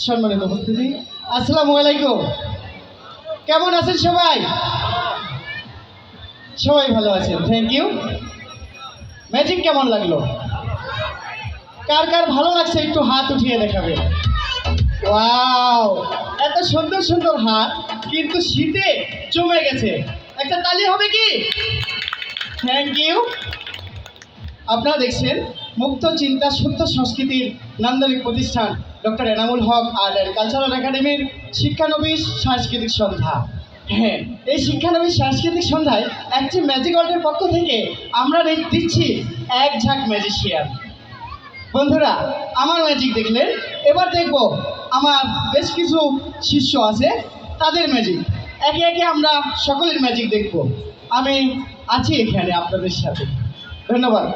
সম্মানিত উপস্থিতি, আসসালামু আলাইকুম। কেমন আছেন সবাই? সবাই ভালো আছেন, থ্যাংক ইউ। ম্যাজিক কেমন লাগলো? কার কার ভালো লাগছে একটু হাত উঠিয়ে দেখাবে। ওয়াও, এত সুন্দর সুন্দর হাত, কিন্তু শীতে জমে গেছে। একটা তালি হবে কি? Thank you. আপনারা দেখছেন মুক্ত চিন্তা শুদ্ধ সংস্কৃতির নান্দনিক প্রতিষ্ঠান doctor Enamul Haque art and cultural একাডেমির শিক্ষানবিশ সাংস্কৃতিক সন্ধ্যা। হ্যাঁ, এই শিক্ষানবিশ সাংস্কৃতিক সন্ধ্যায় একটি ম্যাজিক ওয়ার্ল্ডের পক্ষ থেকে আমরা দিচ্ছি এক ঝাঁক ম্যাজিশিয়ান। বন্ধুরা, আমার ম্যাজিক দেখলেন, এবার দেখব আমার বেশ কিছু শিষ্য আছে, তাদের ম্যাজিক। একে একে আমরা সকলের ম্যাজিক দেখব। আমি আছি এখানে আপনাদের সাথে। ধন্যবাদ।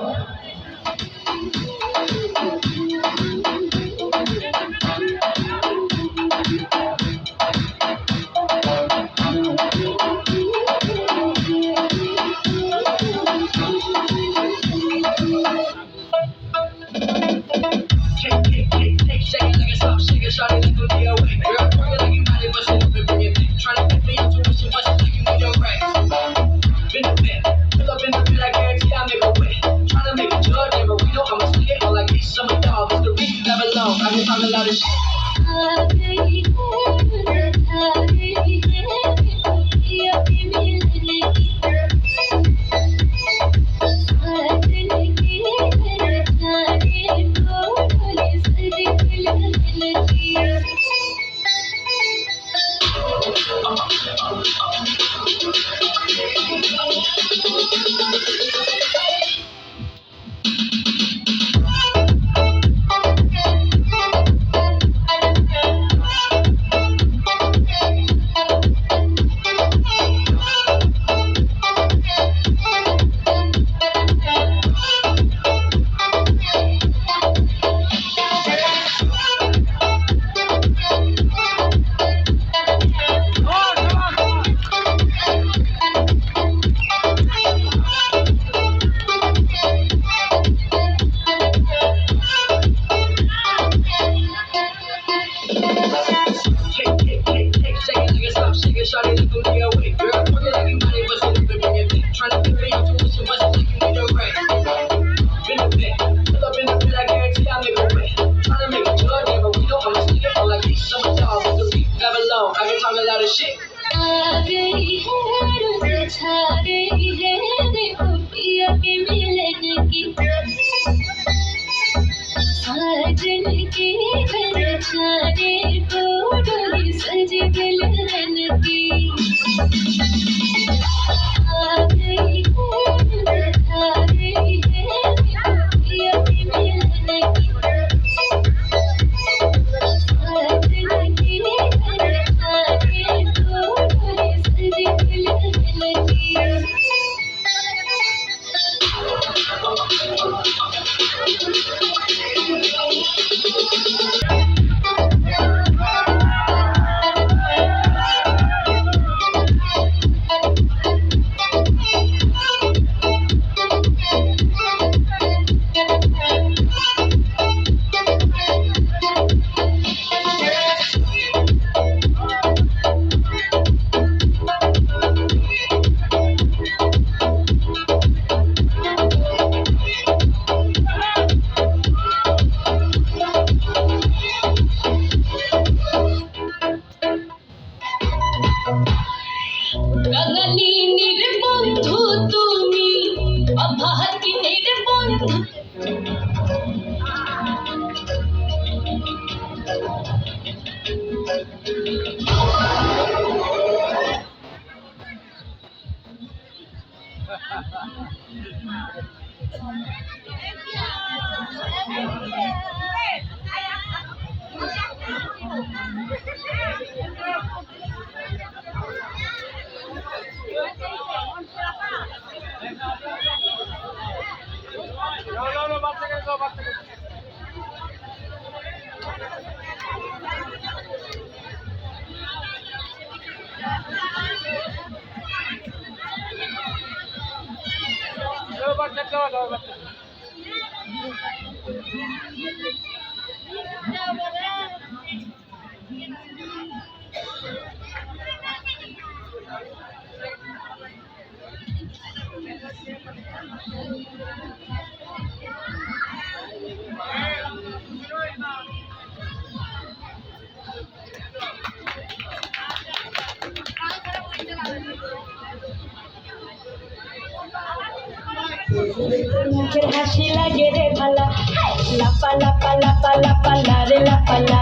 মুখের হাসি লাগে রে ভালা, লাপা লাপা লাপা লাপা লারে লাপালা।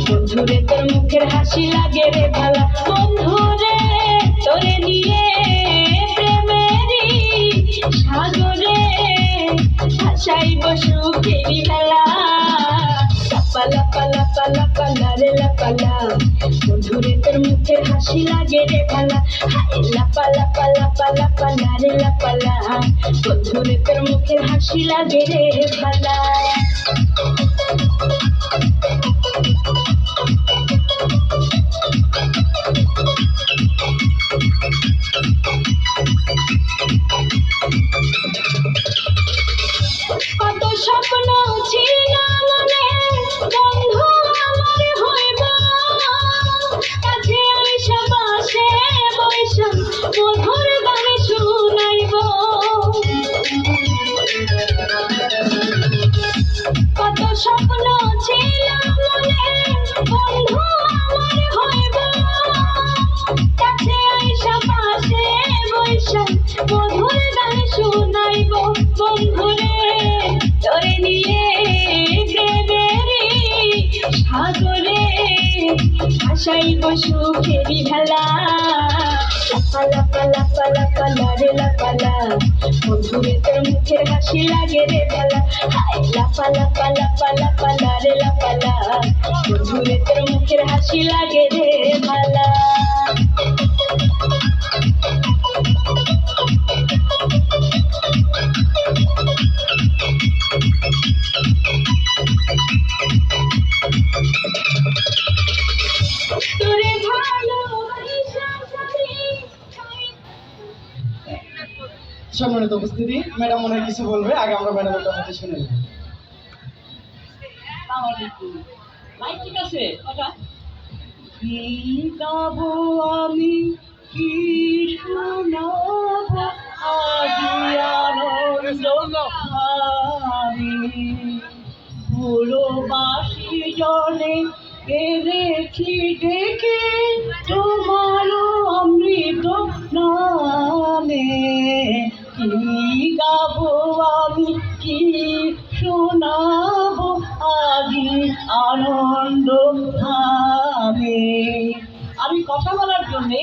বন্ধুরে তোর মুখের হাসি লাগে রে ভালা, বন্ধুরে তোরে নিয়ে প্রেমেরই সাগরে ভাসাইব সুখেরই বেলা। লাপা লাপা লাপা লাপা লারে লাপালা। বন্ধুরে তোর মুখের হাসি লাগে রে ভালা, লাপা লাপা লাপা লাপা লারে লাপালা। বন্ধুরে তোর মুখের হাসি লাগে রে ভালা। কত স্বপ্ন ছিল মনে, বন্ধু আমার হইব, কাছে আইসা পাশে বইসা মধুর গান শুনাইব। কত স্বপ্ন ছিল মনে, বন্ধু আমার হইব, কাছে আইসা পাশে বইসা মধুর গান শুনাইব। বন্ধুরে তোরে নিয়ে প্রেমেরই সাগরে ভাসাইব সুখেরই ভেলা। লাপা লাপা লাপা লাপা লারে লাপালা। বন্ধুরে তোর মুখের হাসি লাগে রে ভালা, লাপা লাপা লাপা লাপা লারে লাপালা। বন্ধুরে তোর মুখের হাসি লাগে রে ভালা। তোরে ভালোবাসা জানি। সম্মানিত উপস্থিতি, ম্যাডাম মনে হয় কিছু বলবে, আগে আমরা ম্যাডামের কথা শুনে নেব। লাইট ঠিক আছে কথা। কি গাবো আমি, কি শোনাবো আজি আনন্দ আমি। পুরবাসী জনে এ দেখি দেখে তোমারও অমৃত নামে। কি গাবো আমি, কি শোনাবো আজি আনন্দ ধামে। আমি কথা বলার জন্যে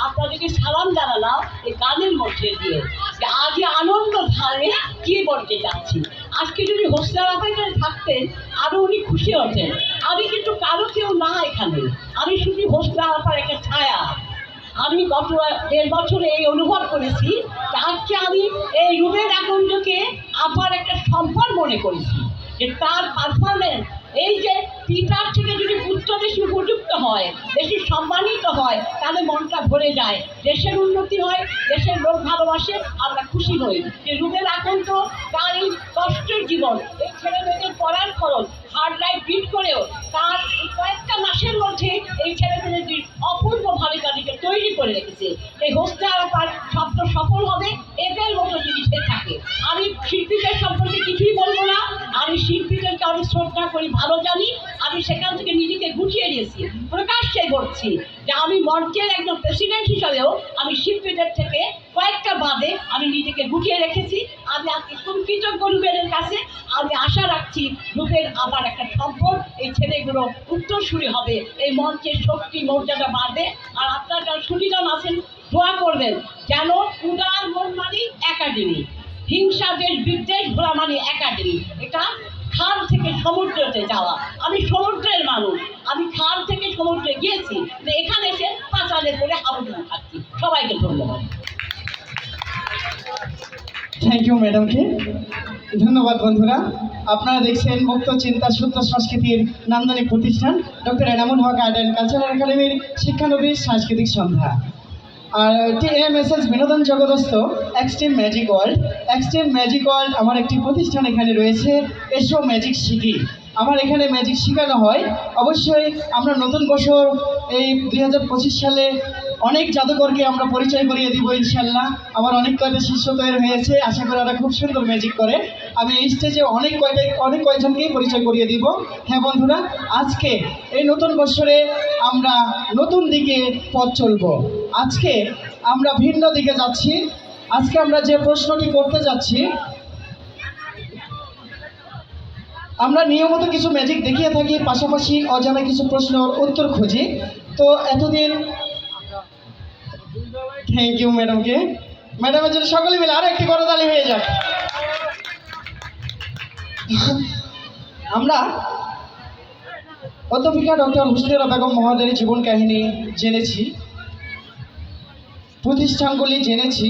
আপনাদেরকে সালাম জানালাম এই গানের মধ্যে দিয়ে, যে আজই আনন্দ ধামে কি বলতে চাচ্ছি। আজকে যদি হোসনার আপা এখানে থাকতেন আরো উনি খুশি হতেন। আমি কিন্তু কারো কেউ না এখানে, আমি শুধু হোসনার আপার একটা ছায়া। আমি গত 1.5 বছরে এই অনুভব করেছি যে আজকে আমি এই রুবেল আকন্দকে আপার একটা সম্পদ মনে করেছি, যে তার পারফরমেন্স, এই যে পিতার থেকে যদি পুত্র বেশি উপযুক্ত হয়, বেশি সম্মানিত হয়, তাহলে মনটা ভরে যায়, দেশের উন্নতি হয়, দেশের লোক ভালোবাসে, আমরা খুশি হই। যে রুবেল আকন্দ তার এই কষ্টের জীবন, এই ছেলে মেয়েদের পড়ার খরচ, হার্ড লাইফ বিট করেও তার এই কয়েকটা মাসের মধ্যে এই ছেলে মেয়েদের অপূর্বভাবে তাদেরকে তৈরি করে রেখেছে। এই হোস্টেল আপার স্বপ্ন সফল হবে এদের মতো যদি সে থাকে। আমি শিল্পীদের সম্পর্কে কিছুই বলবো না, আমি শিল্পীদেরকে অনেক শ্রদ্ধা করি, ভালো জানি। আমি সেখান থেকে নিজেকে গুছিয়ে নিয়েছি, প্রকাশ্যে বলছি যে আমি মঞ্চের একজন প্রেসিডেন্ট হিসাবেও আমি শিল্পীদের থেকে কয়েকটা বাদে আমি নিজেকে গুটিয়ে রেখেছি। আমি আজকে খুব কৃতজ্ঞ রুবেলের কাছে। আমি আশা রাখছি রুবেল আবার একটা সম্পদ, এই ছেলেগুলো উত্তরসূরি হবে, এই মঞ্চের শক্তি মর্যাদা বাড়বে। আর আপনার যারা সুবিধান আছেন দোয়া করবেন যেন উদার মন মানি একাডেমি, হিংসা দেশ বিদ্বেষ ভোলা মানি একাডেমি, এটা খাল থেকে সমুদ্রতে যাওয়া। আমি সমুদ্রের মানুষ, আমি খাল থেকে সমুদ্রে গিয়েছি, এখানে এসে পাচালে করে আবদ্ধ থাকছি। সবাইকে ধন্যবাদ। থ্যাংক ইউ ম্যাডামকে, ধন্যবাদ। বন্ধুরা, আপনারা দেখছেন মুক্ত চিন্তা শুদ্ধ সংস্কৃতির নান্দনিক প্রতিষ্ঠান doctor Enamul Haque art and cultural একাডেমির শিক্ষানবিশ সাংস্কৃতিক সন্ধ্যা। আর TMSS বিনোদন জগদস্থ extreme magic world. Extreme magic world আমার একটি প্রতিষ্ঠান এখানে রয়েছে, এসো ম্যাজিক শিখি। আমার এখানে ম্যাজিক শেখানো হয়। অবশ্যই আমরা নতুন বছর এই 2025 সালে অনেক জাদুকরকে আমরা পরিচয় করিয়ে দিব ইনশাল্লাহ। আমার অনেক কয়টা শিষ্য তৈরি হয়েছে, আশা করি ওরা খুব সুন্দর ম্যাজিক করে। আমি এই স্টেজে অনেক কয়জনকেই পরিচয় করিয়ে দিব। হ্যাঁ বন্ধুরা, আজকে এই নতুন বছরে আমরা নতুন দিকে পথ চলব। আজকে আমরা ভিন্ন দিকে যাচ্ছি। আজকে আমরা যে প্রশ্নটি করতে যাচ্ছি, আমরা নিয়মিত কিছু ম্যাজিক দেখিয়ে থাকি, পাশাপাশি অজানা কিছু প্রশ্নের উত্তর খুঁজি। তো এতদিন থ্যাংক ইউ ম্যাডামকে। ম্যাডামের জন্য সকলে মিলে আরো একটি করতালি হয়ে যাক। আমরা অধ্যাপিকা ডক্টর হুসনেরা বেগম মহোদয়ের জীবন কাহিনী জেনেছি, প্রতিষ্ঠানগুলি জেনেছি,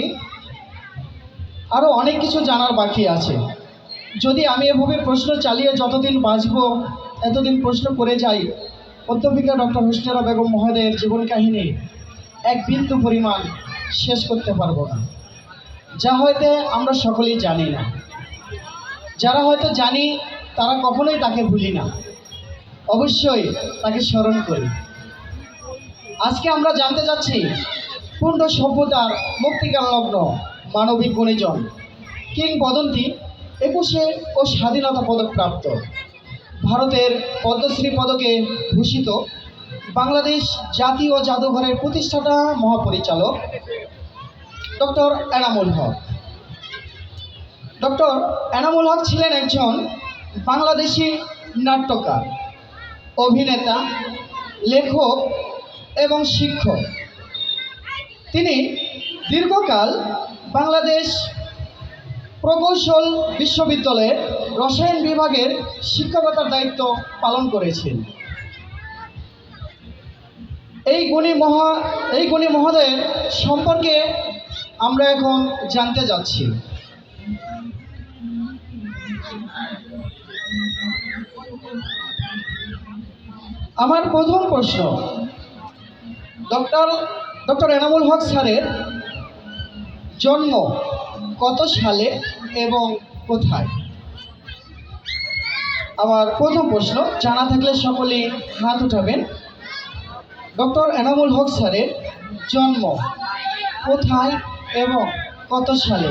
আরও অনেক কিছু জানার বাকি আছে। যদি আমি এভাবে প্রশ্ন চালিয়ে যতদিন বাঁচব এতদিন প্রশ্ন করে যাই, অধ্যাপিকা ডক্টর হুসনেরা বেগম মহোদয়ের জীবন কাহিনী এক বিন্দু পরিমাণ শেষ করতে পারবো না। যা হয়তো আমরা সকলেই জানি না, যারা হয়তো জানি তারা কখনোই তাকে ভুলি না, অবশ্যই তাকে স্মরণ করি। আজকে আমরা জানতে যাচ্ছি পূর্ণ সভ্যতার মুক্তিকার লগ্ন মানবিক গুণীজন, কিংবদন্তি 21 ও স্বাধীনতা পদক প্রাপ্ত, ভারতের পদ্মশ্রী পদকে ভূষিত, বাংলাদেশ জাতীয় জাদুঘরের প্রতিষ্ঠাতা মহাপরিচালক ডক্টর এনামুল হক। ডক্টর এনামুল হক ছিলেন একজন বাংলাদেশি নাট্যকার, অভিনেতা, লেখক এবং শিক্ষক। তিনি দীর্ঘকাল বাংলাদেশ প্রকৌশল বিশ্ববিদ্যালয়ের রসায়ন বিভাগের শিক্ষকতার দায়িত্ব পালন করেছেন। এই গুণী মহোদয়ের সম্পর্কে আমরা এখন জানতে যাচ্ছি। আমার প্রথম প্রশ্ন, ডক্টর এনামুল হক স্যারের জন্ম কত সালে এবং কোথায়? আমার প্রথম প্রশ্ন জানা থাকলে সকলেই হাত উঠাবেন। ডক্টর এনামুল হক স্যারের জন্ম কোথায় এবং কত সালে?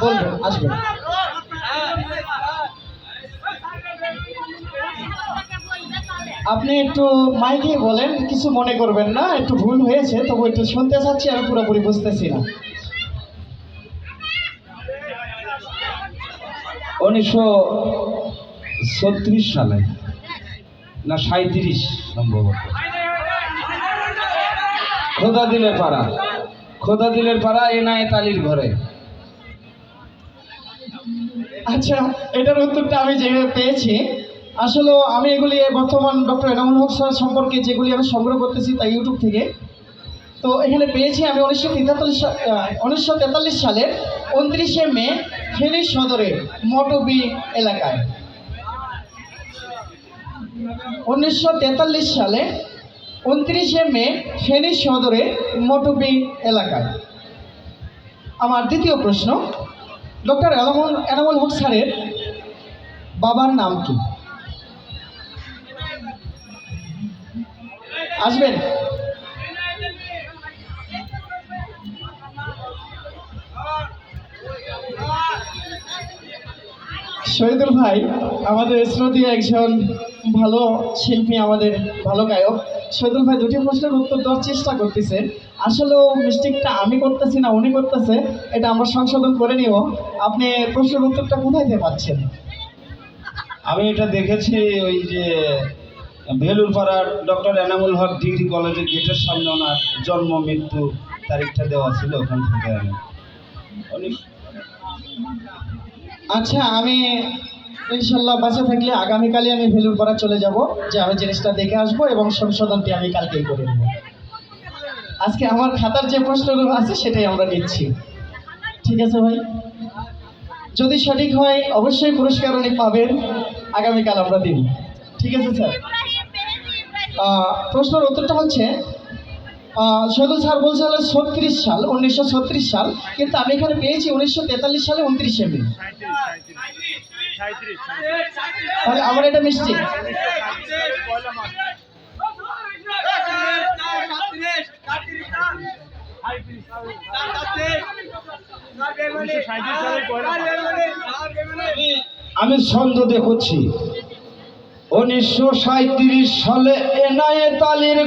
বলবেন, আসবেন। আপনি একটু মাইকে বলেন, কিছু মনে করবেন না, একটু ভুল হয়েছে, তবু একটু শুনতে চাচ্ছি, আমি পুরোপুরি বুঝতেছি না। 1936 সালে না 37 সম্ভবত, খোদা দিলের পাড়া এনায়েত আলীর ঘরে। আচ্ছা, এটার উত্তরটা আমি যেভাবে পেয়েছি, আসলে আমি এগুলি বর্তমান ডক্টর এনামুল হক স্যার সম্পর্কে যেগুলি আমি সংগ্রহ করতেছি তাই ইউটিউব থেকে, তো এখানে পেয়েছি আমি 1943 সালের 29 মে ফেনী সদরের মটবি এলাকায়। 1943 সালে 29 মে ফেনী সদরের মটবি এলাকায়। আমার দ্বিতীয় প্রশ্ন, ডক্টর এনামুল হক স্যারের বাবার নাম কি? আসবেন। শহীদুল ভাই আমাদের শ্রদ্ধেয় একজন ভালো শিল্পী, আমাদের ভালো গায়ক। শহীদুল ভাই দুটি প্রশ্নের উত্তর দেওয়ার চেষ্টা করতেছে, আসলেও মিস্টেকটা আমি করতেছি না উনি করতেছে, এটা আমরা সংশোধন করে নিব। আপনি প্রশ্নের উত্তরটা কোথায় থেকে পাচ্ছেন? আমি এটা দেখেছি ওই যে ভেলুর পাড়ার ডক্টর এনামুল হক ডিগ্রি কলেজের গেটের সামনে ওনার জন্ম মৃত্যু তারিখটা দেওয়া ছিল, ওখান থেকে আমি। আচ্ছা, আমি ইনশাল্লাহ বাসে থাকলে আগামীকালই আমি ভেলুর পাড়া চলে যাব, যে আমি জিনিসটা দেখে আসবো এবং সংশোধনটি আমি কালকেই করে নেব। আজকে আমার খাতার যে প্রশ্নগুলো আছে সেটাই আমরা নিচ্ছি, ঠিক আছে ভাই? যদি সঠিক হয় অবশ্যই পুরস্কার উনি পাবেন, আগামীকাল আমরা দিন, ঠিক আছে স্যার? প্রশ্নের উত্তরটা হচ্ছে, শহীদুল স্যার বলছে 1936 সাল, কিন্তু আমি এখানে পেয়েছি 1943 সালে 29 মে। তাহলে আমার এটা মিস্টেক। আমি ছন্দ দেখছি 1937 সালে এনায়েত আলীর